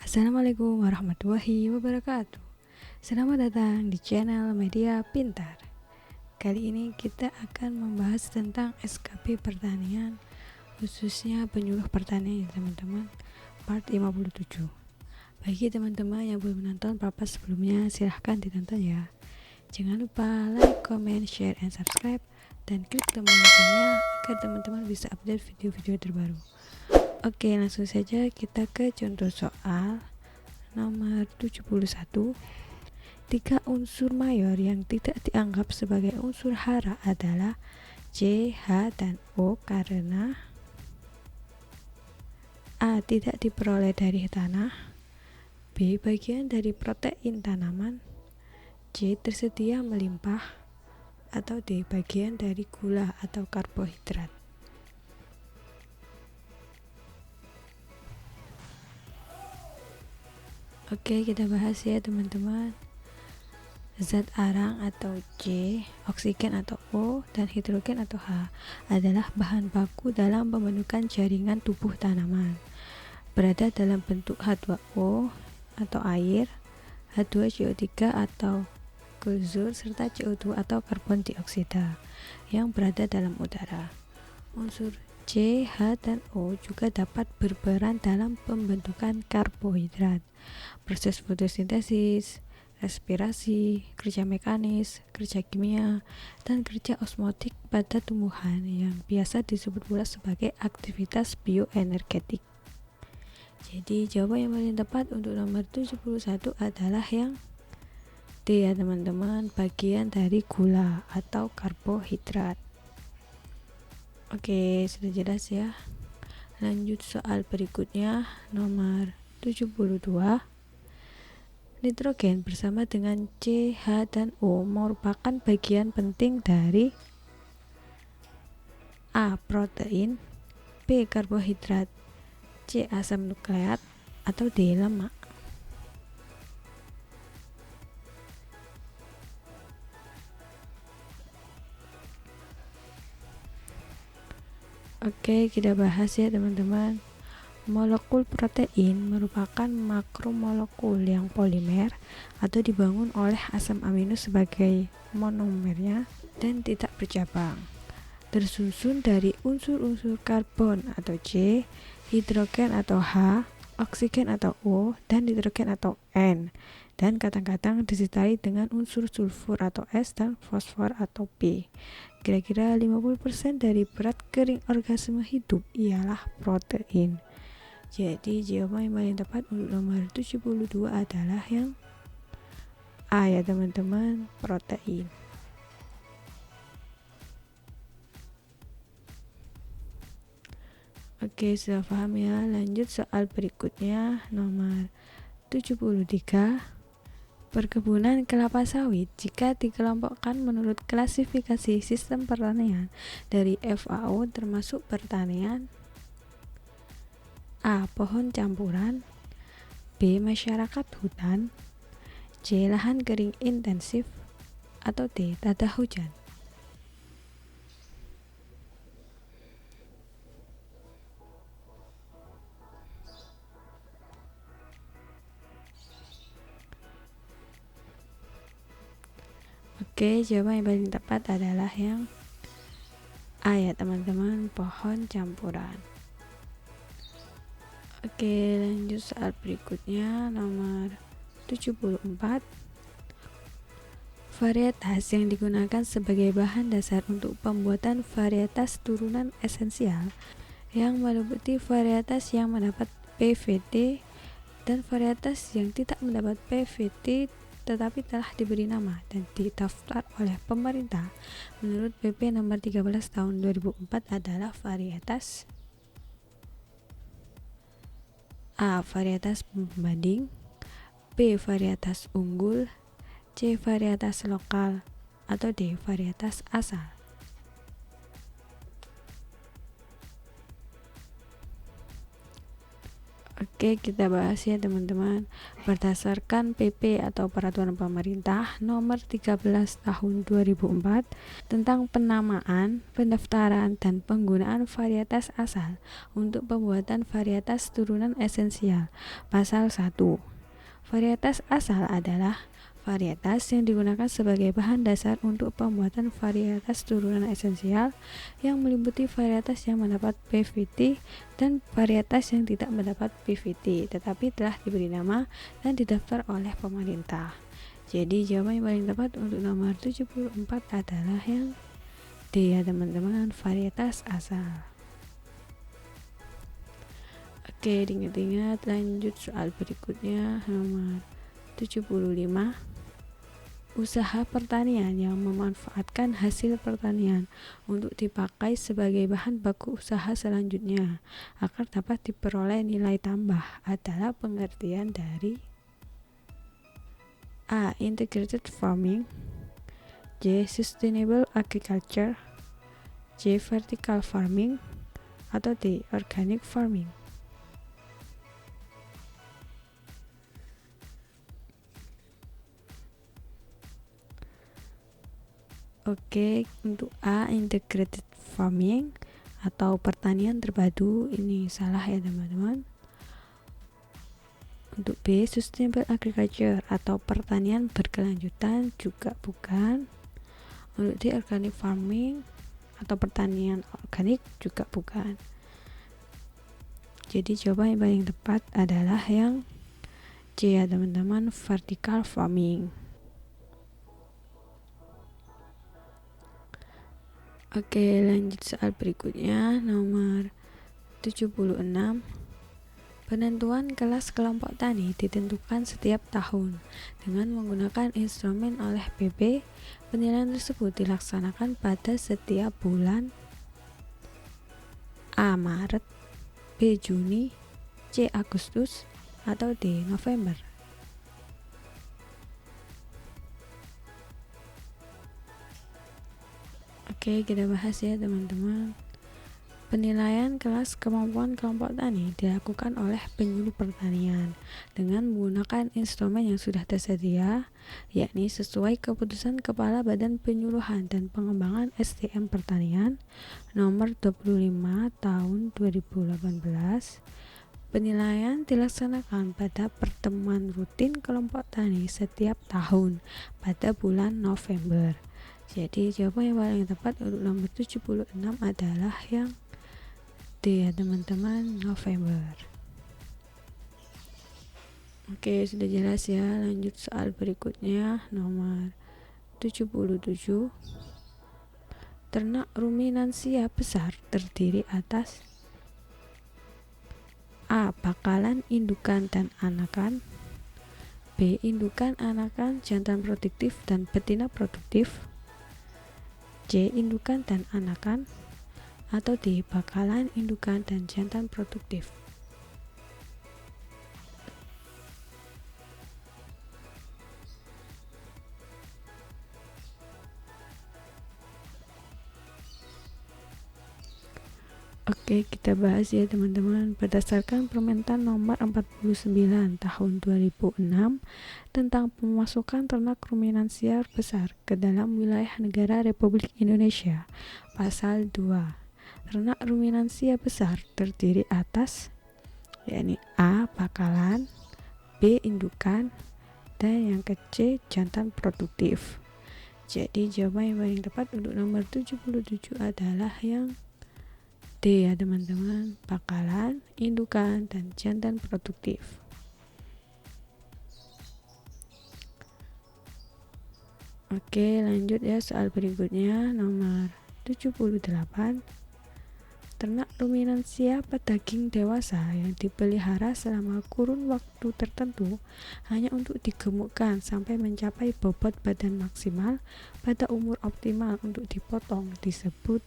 Assalamualaikum warahmatullahi wabarakatuh. Selamat datang di channel Media Pintar. Kali ini kita akan membahas tentang SKP pertanian, khususnya penyuluh pertanian ya teman-teman, part 57. Bagi teman-teman yang belum menonton papas sebelumnya, silahkan ditonton ya. Jangan lupa like, comment, share, and subscribe, dan klik tombol loncengnya agar teman-teman bisa update video-video terbaru. Oke, langsung saja kita ke contoh soal nomor 71. Tiga unsur mayor yang tidak dianggap sebagai unsur hara adalah C, H, dan O karena A. Tidak diperoleh dari tanah, B. Bagian dari protein tanaman, C. Tersedia melimpah, atau D. Bagian dari gula atau karbohidrat. Oke, kita bahas ya teman-teman. Zat arang atau C, oksigen atau O, dan hidrogen atau H adalah bahan baku dalam pembentukan jaringan tubuh tanaman. Berada dalam bentuk H2O atau air, H2CO3 atau kultur, serta CO2 atau karbon dioksida yang berada dalam udara. Unsur C, H, dan O juga dapat berperan dalam pembentukan karbohidrat, proses fotosintesis, respirasi, kerja mekanis, kerja kimia, dan kerja osmotik pada tumbuhan yang biasa disebut pula sebagai aktivitas bioenergetik. Jadi jawaban yang paling tepat untuk nomor 71 adalah yang D ya teman-teman, bagian dari gula atau karbohidrat. Oke, sudah jelas ya. Lanjut soal berikutnya, nomor 72. Nitrogen bersama dengan C, H, dan O merupakan bagian penting dari A. Protein, B. Karbohidrat, C. Asam nukleat, atau D. Lemak. Oke, kita bahas ya teman-teman. Molekul protein merupakan makromolekul yang polimer atau dibangun oleh asam amino sebagai monomernya dan tidak bercabang. Tersusun dari unsur-unsur karbon atau C, hidrogen atau H, oksigen atau O, dan nitrogen atau N, dan kadang-kadang disertai dengan unsur sulfur atau S dan fosfor atau P. Kira-kira 50% dari berat kering organisme hidup ialah protein. Jadi jawaban yang paling tepat untuk nomor 72 adalah yang A ya teman-teman, protein. Oke, sudah paham ya. Lanjut soal berikutnya, nomor 73. Perkebunan kelapa sawit jika dikelompokkan menurut klasifikasi sistem pertanian dari FAO termasuk pertanian A. Pohon campuran, B. Masyarakat hutan, C. Lahan kering intensif, atau D. Tada hujan. Oke, jawaban yang paling tepat adalah yang A ya teman-teman, pohon campuran. Oke, lanjut soal berikutnya, nomor 74. Varietas yang digunakan sebagai bahan dasar untuk pembuatan varietas turunan esensial yang meliputi varietas yang mendapat PVT dan varietas yang tidak mendapat PVT tetapi telah diberi nama dan didaftar oleh pemerintah menurut PP nomor 13 tahun 2004 adalah varietas A. Varietas pembanding, B. Varietas unggul, C. Varietas lokal, atau D. Varietas asal. Oke, kita bahas ya teman-teman. Berdasarkan PP atau Peraturan Pemerintah Nomor 13 Tahun 2004 tentang penamaan, pendaftaran, dan penggunaan varietas asal untuk pembuatan varietas turunan esensial. Pasal 1. Varietas asal adalah varietas yang digunakan sebagai bahan dasar untuk pembuatan varietas turunan esensial yang meliputi varietas yang mendapat PVT dan varietas yang tidak mendapat PVT tetapi telah diberi nama dan didaftar oleh pemerintah. Jadi jawaban yang paling tepat untuk nomor 74 adalah yang D ya teman-teman, varietas asal. Oke, diingat-ingat, lanjut soal berikutnya nomor 75. Usaha pertanian yang memanfaatkan hasil pertanian untuk dipakai sebagai bahan baku usaha selanjutnya agar dapat diperoleh nilai tambah adalah pengertian dari A. Integrated farming, J. Sustainable agriculture, J. Vertical farming, atau D. Organic farming. Oke, untuk A, integrated farming atau pertanian terpadu, ini salah ya teman-teman. Untuk B, sustainable agriculture atau pertanian berkelanjutan, juga bukan. Untuk D, organic farming atau pertanian organik, juga bukan. Jadi jawaban yang paling tepat adalah yang C ya teman-teman, vertical farming. Oke, lanjut soal berikutnya nomor 76. Penentuan kelas kelompok tani ditentukan setiap tahun dengan menggunakan instrumen oleh PP. Penilaian tersebut dilaksanakan pada setiap bulan A. Maret, B. Juni, C. Agustus, atau D. November. Oke, kita bahas ya teman-teman. Penilaian kelas kemampuan kelompok tani dilakukan oleh penyuluh pertanian dengan menggunakan instrumen yang sudah tersedia, yakni sesuai keputusan Kepala Badan Penyuluhan dan Pengembangan SDM Pertanian Nomor 25 Tahun 2018. Penilaian dilaksanakan pada pertemuan rutin kelompok tani setiap tahun pada bulan November. Jadi jawaban yang paling tepat untuk nomor 76 adalah yang D ya teman-teman, November. Oke, sudah jelas ya. Lanjut soal berikutnya nomor 77. Ternak ruminansia besar terdiri atas A. Bakalan indukan dan anakan, B. Indukan anakan jantan produktif dan betina produktif, C. Indukan dan anakan, atau D. Bakalan indukan dan jantan produktif. Oke, kita bahas ya teman-teman. Berdasarkan Permentan Nomor 49 Tahun 2006 tentang pemasukan ternak ruminansia besar ke dalam wilayah negara Republik Indonesia, Pasal 2. Ternak ruminansia besar terdiri atas, yakni A. Bakalan, B. Indukan, dan yang ke C. Jantan produktif. Jadi jawaban yang paling tepat untuk nomor 77 adalah yang D ya teman-teman, bakalan, indukan, dan jantan produktif. Oke, lanjut ya soal berikutnya nomor 78. Ternak ruminansia pedaging dewasa yang dipelihara selama kurun waktu tertentu hanya untuk digemukkan sampai mencapai bobot badan maksimal pada umur optimal untuk dipotong disebut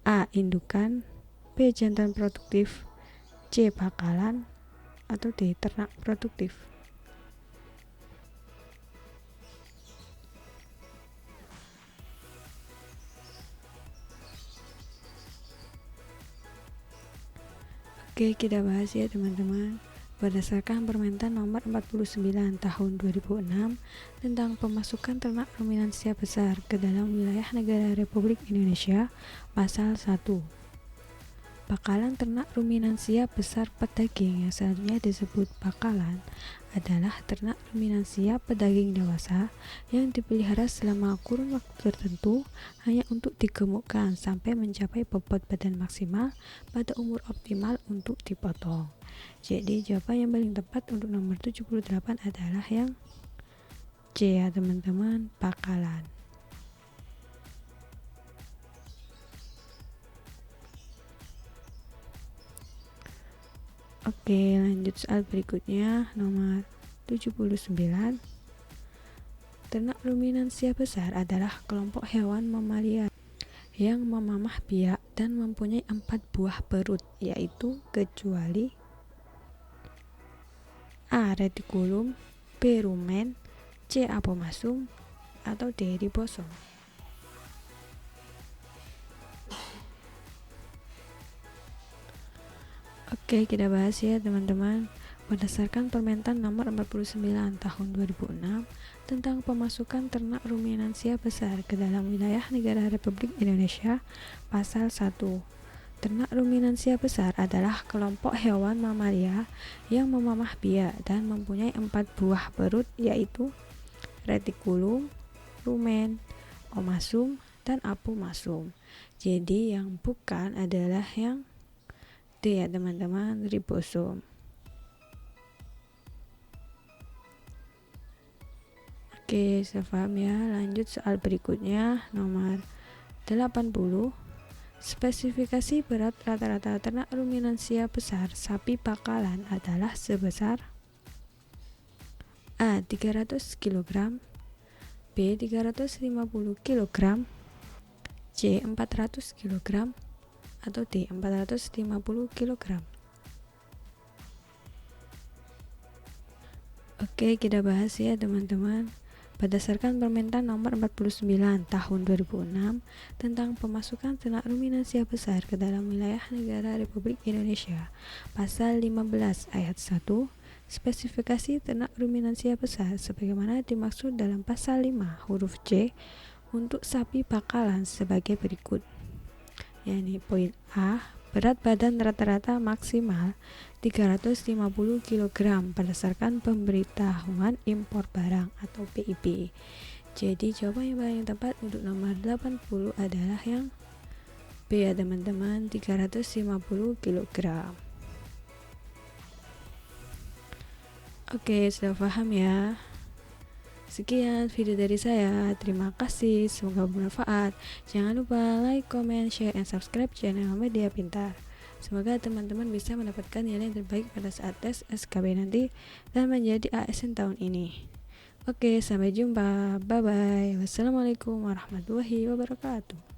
A. Indukan, B. Jantan produktif, C. Bakalan, atau D. Ternak produktif. Oke, Oke, kita bahas ya teman-teman. Berdasarkan Permentan Nomor 49 Tahun 2006 tentang pemasukan ternak ruminansia besar ke dalam wilayah negara Republik Indonesia, Pasal 1. Pakalan ternak ruminansia besar pedaging yang selanjutnya disebut pakalan adalah ternak ruminansia pedaging dewasa yang dipelihara selama kurun waktu tertentu hanya untuk digemukkan sampai mencapai bobot badan maksimal pada umur optimal untuk dipotong. Jadi jawaban yang paling tepat untuk nomor 78 adalah yang C ya teman-teman, pakalan. Oke, lanjut soal berikutnya, nomor 79. Ternak ruminansia besar adalah kelompok hewan mamalia yang memamah biak dan mempunyai 4 buah perut, yaitu kecuali A. Retikulum, B. rumen, C. apomasum, atau D. ribosom. Oke, kita bahas ya teman-teman. Berdasarkan Permentan Nomor 49 Tahun 2006 tentang pemasukan ternak ruminansia besar ke dalam wilayah negara Republik Indonesia, Pasal 1. Ternak ruminansia besar adalah kelompok hewan mamalia yang memamah biak dan mempunyai 4 buah perut, yaitu retikulum, rumen, omasum, dan apomasum. Jadi yang bukan adalah yang D ya teman-teman, ribosom. Oke, saya paham ya. Lanjut soal berikutnya, nomor 80. Spesifikasi berat rata-rata ternak ruminansia besar sapi pakalan adalah sebesar A. 300 kg, B. 350 kg, C. 400 kg, atau D. 450 kg. Oke, kita bahas ya teman-teman. Berdasarkan Permentan Nomor 49 Tahun 2006 tentang pemasukan ternak ruminansia besar ke dalam wilayah negara Republik Indonesia, Pasal 15 Ayat 1, spesifikasi ternak ruminansia besar sebagaimana dimaksud dalam Pasal 5 huruf C untuk sapi pakalan sebagai berikut. Yakni poin A, berat badan rata-rata maksimal 350 kg berdasarkan pemberitahuan impor barang atau PIB. Jadi jawaban yang paling tepat untuk nomor 80 adalah yang B ya teman-teman, 350 kg. Oke, sudah paham ya. Sekian video dari saya, terima kasih, semoga bermanfaat. Jangan lupa like, comment, share, and subscribe channel Media Pintar. Semoga teman-teman bisa mendapatkan nilai yang terbaik pada saat tes SKB nanti dan menjadi ASN tahun ini. Oke, sampai jumpa, bye bye. Wassalamualaikum warahmatullahi wabarakatuh.